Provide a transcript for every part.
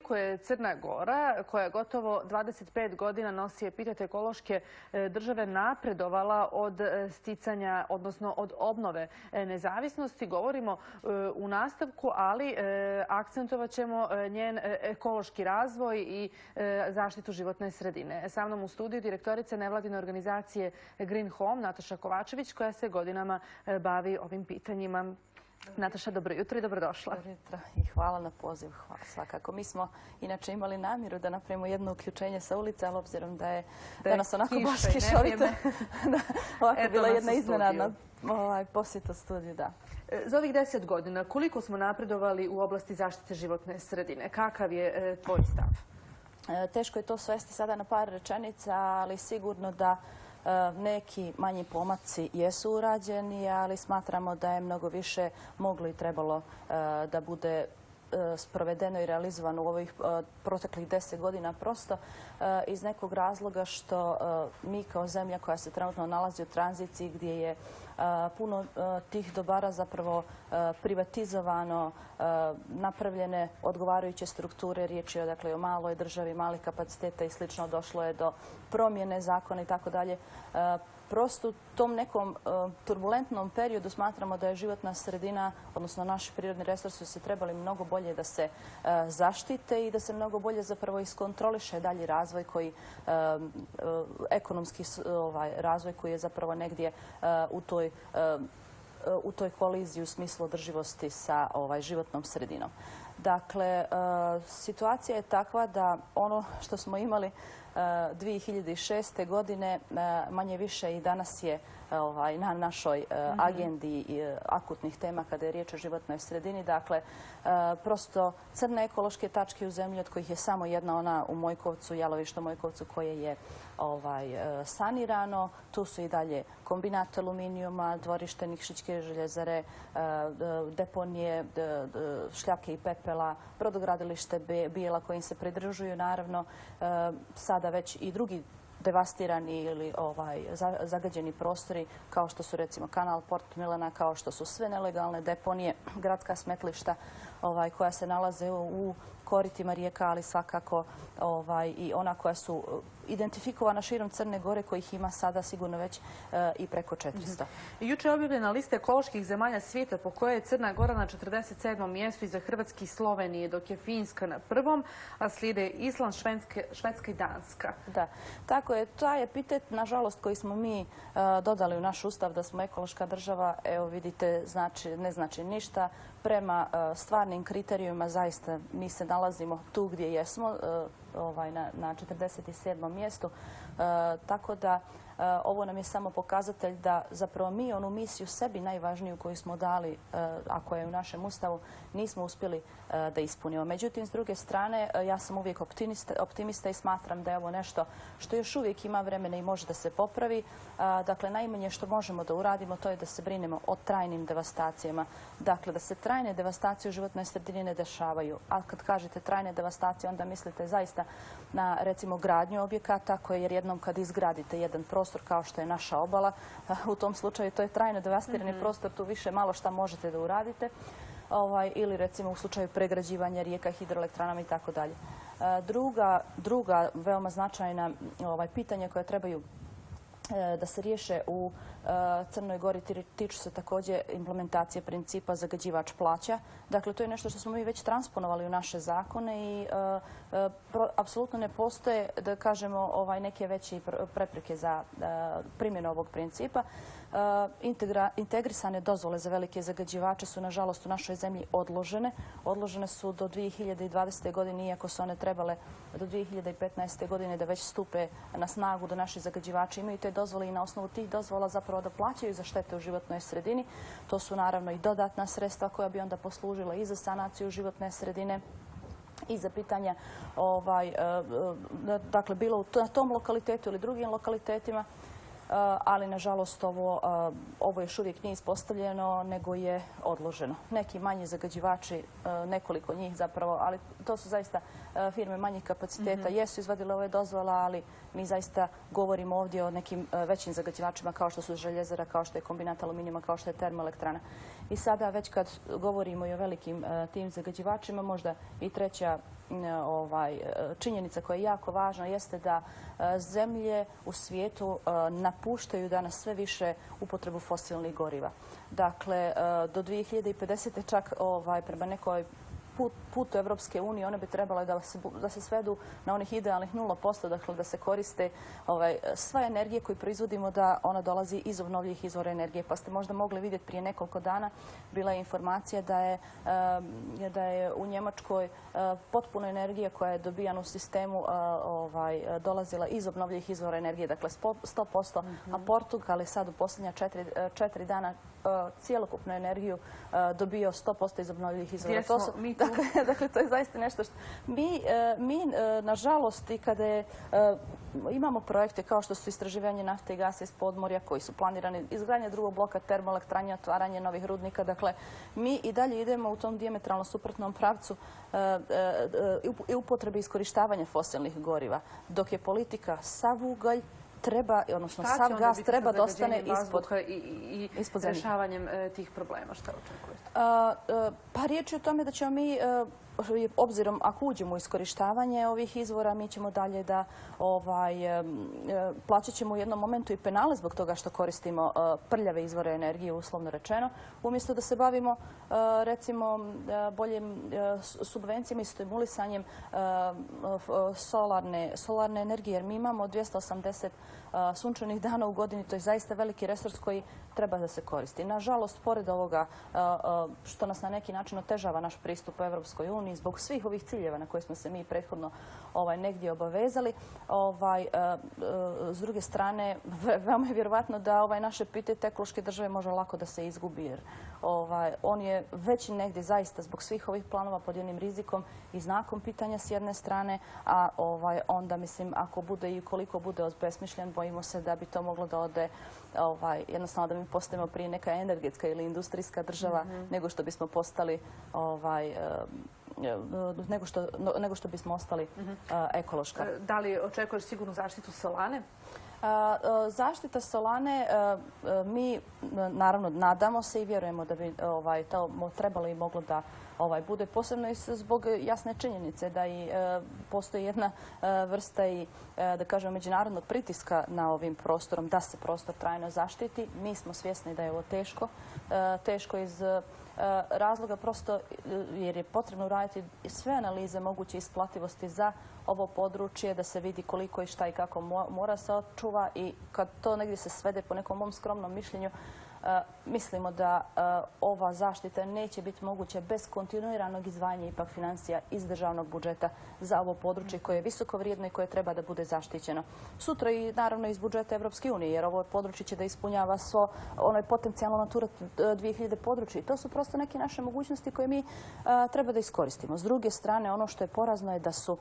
koliko je Crna Gora, koja gotovo 25 godina nosi epitet ekološke države, napredovala od sticanja, odnosno od obnove nezavisnosti. Govorimo u nastavku, ali akcentovat ćemo njen ekološki razvoj i zaštitu životne sredine. Sa mnom u studiju direktorica nevladine organizacije Green Home, Nataša Kovačević, koja se godinama bavi ovim pitanjima. Nataša, dobro jutro i dobrodošla. Dobro jutro i hvala na poziv. Hvala svakako. Mi smo inače imali namjeru da napravimo jedno uključenje sa ulice, ali obzirom da je danas onako baš kišovito, ovako je bila jedna iznenadna posjeta studiju. Za ovih 10 godina koliko smo napredovali u oblasti zaštite životne sredine? Kakav je tvoj stav? Teško je to svesti sada na par rečenica, ali sigurno da neki manji pomaci jesu urađeni, ali smatramo da je mnogo više moglo i trebalo da bude sprovedeno i realizovano u ovih proteklih 10 godina, prosto iz nekog razloga što mi kao zemlja koja se trenutno nalazi u tranziciji, gdje je puno tih dobara zapravo privatizovano, napravljene odgovarajuće strukture, riječ je dakle o maloj državi, malih kapaciteta i slično, došlo je do promjene zakona i tako dalje. Prosto u tom nekom turbulentnom periodu smatramo da je životna sredina, odnosno naši prirodni resursi, se trebali mnogo bolje da se zaštite i da se mnogo bolje zapravo iskontroliše dalji razvoj koji, ekonomski razvoj koji je zapravo negdje u toj koliziji u smislu održivosti sa životnom sredinom. Dakle, situacija je takva da ono što smo imali 2006. godine manje više i danas je na našoj agendi akutnih tema kada je riječ o životnoj sredini. Dakle, prosto crne ekološke tačke u zemlji, od kojih je samo jedna ona u Mojkovcu, Jalovište Mojkovcu, koje je sanirano. Tu su i dalje kombinat aluminijuma, dvorište Nikšićke željezare, deponije šljake i pepela, brodogradilište Bijela kojim se pridružuju naravno sada već i drugi devastirani ili zagađeni prostori, kao što su recimo kanal Port Milana, kao što su sve nelegalne deponije, gradska smetlišta koja se nalaze u koritima rijeka, ali svakako i ona koja su identifikovana širom Crne Gore, kojih ima sada sigurno već i preko 400. Juče je objavljena lista ekoloških zemalja svijeta po kojoj je Crna Gora na 47. mjestu iza Hrvatske i Slovenije, dok je Finska na prvom, a slijede Island, Švedska i Danska. Da, tako je. Taj epitet, nažalost, koji smo mi dodali u naš ustav da smo ekološka država, evo vidite, ne znači ništa. Prema stvarnim kriterijima zaista mi se nalazimo tu gdje jesmo, na 47. mjestu. Tako da ovo nam je samo pokazatelj da zapravo mi onu misiju sebi najvažniju koju smo dali, a koja je u našem ustavu, nismo uspjeli da ispunimo. Međutim, s druge strane, ja sam uvijek optimista i smatram da je ovo nešto što još uvijek ima vremena i može da se popravi. Dakle, najmanje što možemo da uradimo, to je da se brinemo o trajnim devastacijama. Dakle, da se trajne devastacije u životnoj sredini ne dešavaju. A kad kažete trajne devastacije, onda mislite zaista na, recimo, gradnju objekata, koje jer jednom kad izgradite jedan prostor kao što je naša obala, u tom slučaju to je trajno devastirani prostor, tu više malo šta možete da uradite. Ili recimo u slučaju pregrađivanja rijeka, hidroelektranama i tako dalje. Druga veoma značajna pitanja koja trebaju da se riješe u Crnoj Gori tiču se također implementacije principa zagađivač plaća. Dakle, to je nešto što smo mi već transponovali u naše zakone i apsolutno ne postoje, da kažemo, neke veće prepreke za primjenu ovog principa. Integrisane dozvole za velike zagađivače su, nažalost, u našoj zemlji odložene. Odložene su do 2020. godine, iako su one trebale do 2015. godine da već stupe na snagu, da naši zagađivači imaju te dozvole i na osnovu tih dozvola zapravo da plaćaju za štete u životnoj sredini. To su naravno i dodatna sredstva koja bi onda poslužila i za sanaciju životne sredine i za pitanja, dakle, bilo na tom lokalitetu ili drugim lokalitetima, ali nažalost ovo još uvijek nije ispostavljeno, nego je odloženo. Neki manji zagađivači, nekoliko njih zapravo, ali to su zaista firme manjih kapaciteta, jesu izvadile ove dozvole, ali mi zaista govorimo ovdje o nekim većim zagađivačima kao što su željezara, kao što je kombinat aluminijuma, kao što je termoelektrana. I sada već kad govorimo i o velikim tim zagađivačima, možda i treća činjenica koja je jako važna jeste da zemlje u svijetu napuštaju danas sve više upotrebu fosilnih goriva. Dakle, do 2050. čak prema nekoj putu Evropske unije one bi trebale da se svedu na onih idealnih 0%, dakle da se koriste sva energije koju proizvodimo da ona dolazi iz obnovljivih izvora energije. Pa ste možda mogli vidjeti prije nekoliko dana bila je informacija da je u Njemačkoj potpuno energija koja je dobijana u sistemu dolazila iz obnovljivih izvora energije, dakle 100%, a Portugal je sad u posljednja 4 dana cijelokupnu energiju dobio 100% iz obnovljivih izvora. Dakle, to je zaista nešto što... Mi, nažalost, i kada imamo projekte kao što su istraživanje nafte i gasa iz podmorja koji su planirani, izgradnja drugog bloka termoelektrana, otvaranje novih rudnika. Dakle, mi i dalje idemo u tom dijametralno suprotnom pravcu i upotrebe iskorištavanja fosilnih goriva, dok je politika sav ugalj treba, odnosno sav gas treba da ostane ispod zemlje. Rješavanjem tih problema, šta očekujete? Pa riječ je o tome da ćemo mi, obzirom ako uđemo u iskorištavanje ovih izvora, mi ćemo dalje da plaćat ćemo u jednom momentu i penale zbog toga što koristimo prljave izvore energije, uslovno rečeno, umjesto da se bavimo recimo boljim subvencijama i stimulisanjem solarne energije, jer mi imamo 280 sunčanih dana u godini, to je zaista veliki resurs koji treba da se koristi. Nažalost, pored ovoga što nas na neki način otežava naš pristup u Evropskoj uniji, zbog svih ovih ciljeva na koje smo se mi prethodno negdje obavezali, s druge strane, veoma je vjerovatno da naš epitet ekološke države može lako da se izgubi, jer on je već negdje zaista zbog svih ovih planova pod jednim rizikom i znakom pitanja s jedne strane, a onda, mislim, ako bude i koliko bude obesmišljen, bojimo se da bi to moglo da ode jednostavno da mi postajemo prije neka energetska ili industrijska država nego što bismo postali nego što bismo ostali ekološka. Da li očekuješ sigurnu zaštitu solane? Zaštita solane, mi naravno nadamo se i vjerujemo da bi to trebalo i moglo da bude, posebno i zbog jasne činjenice da i postoji jedna vrsta i, da kažem, međunarodnog pritiska na ovim prostorom, da se prostor trajno zaštiti. Mi smo svjesni da je ovo teško. Teško iz razloga prosto jer je potrebno uraditi sve analize moguće isplativosti za ovo područje, da se vidi koliko i šta i kako mora se očuva, i kad to negdje se svede po nekom mom skromnom mišljenju, mislimo da ova zaštita neće biti moguća bez kontinuiranog izdvajanja ipak financija iz državnog budžeta za ovo područje koje je visoko vrijedno i koje treba da bude zaštićeno. Sutra i naravno iz budžeta Evropske unije, jer ovo područje će da ispunjava ono je potencijalno Natura 2000 područje. I to su prosto neke naše mogućnosti koje mi treba da iskoristimo. S druge strane, ono što je porazno je da su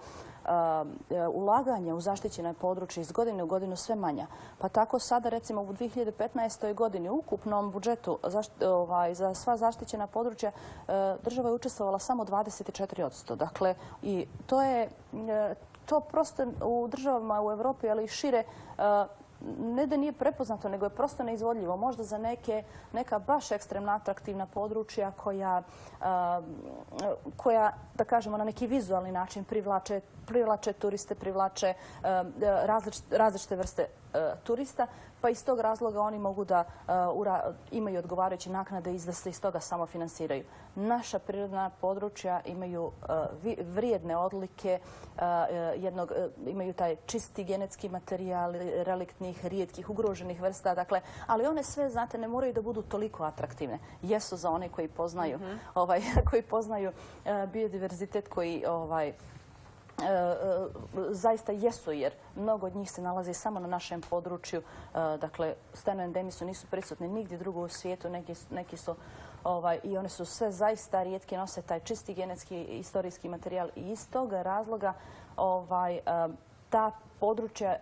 ulaganja u zaštićene područje iz godine u godinu sve manja. Pa tako sada, recimo, u 2015. godini ukupnom budžetu za sva zaštićena područja država je učestvovala samo 24%. Dakle, i to prosto u državama u Evropi, ali i šire, ne da nije prepoznato, nego je prosto neizvodljivo. Možda za neka baš ekstremno atraktivna područja koja, da kažemo, na neki vizualni način privlače turiste, privlače različite vrste turista, pa iz tog razloga oni mogu da imaju odgovarajuće naknade i da se iz toga samo finansiraju. Naša prirodna područja imaju vrijedne odlike, imaju taj čisti genetski materijal reliktnih, rijetkih, ugroženih vrsta, dakle, ali one sve, znate, ne moraju da budu toliko atraktivne. Jesu za one koji poznaju biodiverzitet, koji zaista jesu, jer mnogo od njih se nalazi samo na našem području. Dakle, stenoendemi nisu prisutni nigdje drugo u svijetu, neki su i one su sve zaista rijetke, nose taj čisti genetski istorijski materijal i iz toga razloga ta područja,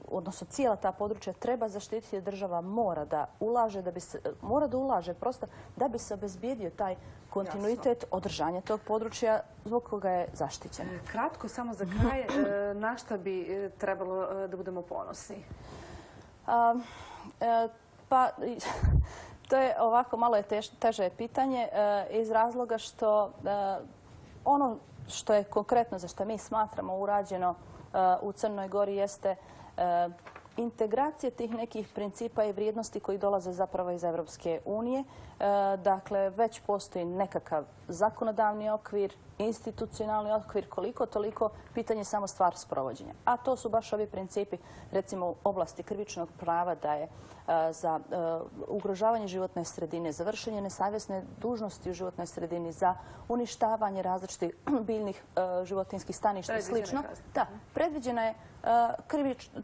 odnosno cijela ta područja treba zaštititi. Država mora da ulaže prosto da bi se obezbijedio taj kontinuitet održanja tog područja zbog koga je zaštićen. Kratko, samo za kraj, na šta bi trebalo da budemo ponosni? Pa To je ovako, malo je teže pitanje iz razloga što ono što je konkretno za što mi smatramo urađeno u Crnoj Gori jeste integracije tih nekih principa i vrijednosti koji dolaze zapravo iz Evropske unije. Dakle, već postoji nekakav zakonodavni okvir, institucionalni okvir, koliko toliko, pitanje samo stvar sprovođenja. A to su baš ovi principi, recimo u oblasti krivičnog prava, da je za ugrožavanje životne sredine, za vršenje nesavjesne dužnosti u životnoj sredini, za uništavanje različitih biljnih životinjskih staništa i slično. Da, predviđena je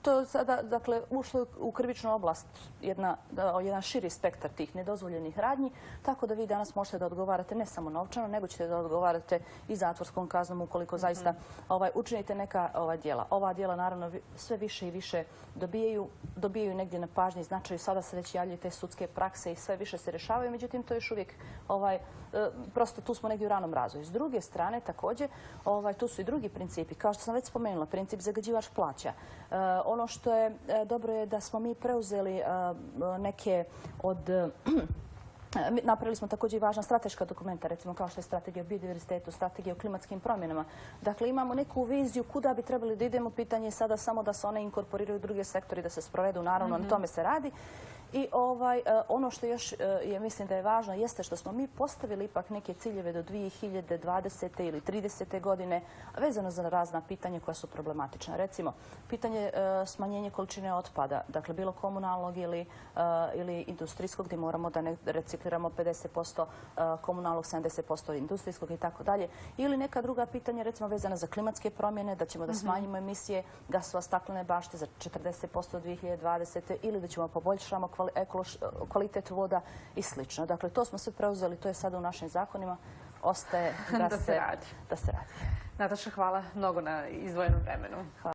to sada, dakle, ušlo u krivičnu oblast jedan širi spektar tih nedozvoljenih radnji, tako da vi danas možete da odgovarate ne samo novčano, nego ćete da odgovarate i zatvorskom kaznom ukoliko zaista učinite neka djela. Ova djela naravno sve više i više dobijaju negdje na pažnji, značaju, sada se već javljaju te sudske prakse i sve više se rješavaju, međutim to još uvijek prosto tu smo negdje u ranom razvoju. S druge strane također tu su i drugi principi, kao što sam već spomenula, princip zagađivač plaća. Ono što je dobro je da smo mi preuzeli neke od napravili smo također i važna strateška dokumenta, recimo kao što je strategija o biodiverzitetu, strategija o klimatskim promjenama. Dakle, imamo neku viziju kuda bi trebali da idemo, pitanje je sada samo da se one inkorporiraju u druge sektore i da se sprovedu, naravno, na tome se radi. I ono što još mislim da je važno jeste što smo mi postavili ipak neke ciljeve do 2020. ili 30. godine vezano za razna pitanja koja su problematična. Recimo, pitanje smanjenja količine otpada, dakle bilo komunalnog ili industrijskog, gdje moramo da ne recikliramo 50% komunalnog, 70% industrijskog i tako dalje. Ili neka druga pitanja, recimo vezana za klimatske promjene, da ćemo da smanjimo emisije gasova staklene bašte za 40% 2020. ili da ćemo poboljšamo kvalitet voda i slično. Dakle, to smo sve preuzeli, to je sada u našim zakonima. Ostaje da se radi. Nataša, hvala mnogo na izdvojenom vremenu.